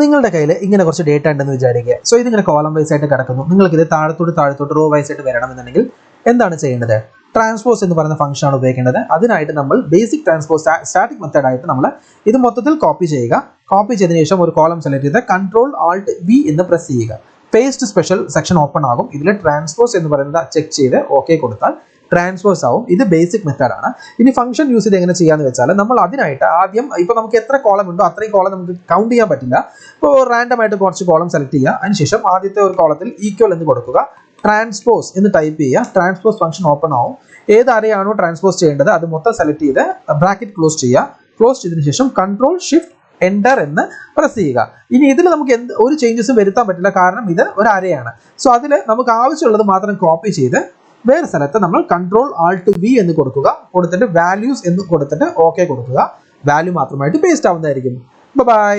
നിങ്ങളുടെ കയ്യിൽ ഇങ്ങനെ കുറച്ച് ഡേറ്റ ഉണ്ടെന്ന് വിചാരിക്കുക. സോ ഇതിങ്ങനെ കോളം വൈസ് ആയിട്ട് കിടക്കുന്നു. നിങ്ങൾക്ക് ഇത് താഴത്തോട്ട് റോ വൈസ് ആയിട്ട് വരണമെന്നുണ്ടെങ്കിൽ എന്താണ് ചെയ്യേണ്ടത്? ട്രാൻസ്പോസ് എന്ന് പറയുന്ന ഫംഗ്ഷൻ ആണ് ഉപയോഗിക്കേണ്ടത്. അതിനായിട്ട് നമ്മൾ ബേസിക് ട്രാൻസ്പോസ് സ്റ്റാറ്റിക് മെത്തേഡ് ആയിട്ട് നമ്മൾ ഇത് മൊത്തത്തിൽ കോപ്പി ചെയ്യുക. കോപ്പി ചെയ്തതിനു ശേഷം ഒരു കോളം സെലക്ട് ചെയ്ത് Ctrl+Alt+V എന്ന് പ്രസ് ചെയ്യുക. പേസ്റ്റ് സ്പെഷ്യൽ സെക്ഷൻ ഓപ്പൺ ആകും. ഇതിൽ ട്രാൻസ്പോസ് എന്ന് പറയുന്നത് ചെക്ക് ചെയ്ത് ഓക്കെ കൊടുത്താൽ ട്രാൻസ്പോസ് ആവും. ഇത് ബേസിക് മെത്തേഡ് ആണ്. ഇനി ഫംഗ്ഷൻ യൂസ് ചെയ്ത് എങ്ങനെ ചെയ്യാന്ന് വെച്ചാൽ നമ്മൾ അതിനായിട്ട് ആദ്യം ഇപ്പൊ നമുക്ക് എത്ര കോളം ഉണ്ടോ അത്രയും കോളം നമുക്ക് കൗണ്ട് ചെയ്യാൻ പറ്റില്ല. ഇപ്പോൾ റാൻഡം ആയിട്ട് കുറച്ച് കോളം സെലക്ട് ചെയ്യുക. അതിനുശേഷം ആദ്യത്തെ ഒരു കോളത്തിൽ ഈക്വൽ എന്ന് കൊടുക്കുക. ട്രാൻസ്പോസ് എന്ന് ടൈപ്പ് ചെയ്യുക. ട്രാൻസ്പോസ് ഫംഗ്ഷൻ ഓപ്പൺ ആവും. ഏത് അറയാണോ ട്രാൻസ്പോസ് ചെയ്യേണ്ടത് അത് മൊത്തം സെലക്ട് ചെയ്ത് ബ്രാക്കറ്റ് ക്ലോസ് ചെയ്യുക. ക്ലോസ് ചെയ്തതിനു ശേഷം Ctrl+Shift+Enter എന്ന് പ്രസ് ചെയ്യുക. ഇനി ഇതിൽ നമുക്ക് ഒരു ചേഞ്ചസും വരുത്താൻ പറ്റില്ല, കാരണം ഇത് ഒരു അരയാണ്. സോ അതിൽ നമുക്ക് ആവശ്യമുള്ളത് മാത്രം കോപ്പി ചെയ്ത് വേറെ സ്ഥലത്ത് നമ്മൾ Ctrl+Alt+V എന്ന് കൊടുക്കുക. കൊടുത്തിട്ട് വാല്യൂസ് എന്ന് കൊടുത്തിട്ട് ഓക്കെ കൊടുക്കുക. വാല്യൂ മാത്രമായിട്ട് പേസ്റ്റ് ആവുന്നതായിരിക്കും. ബൈ.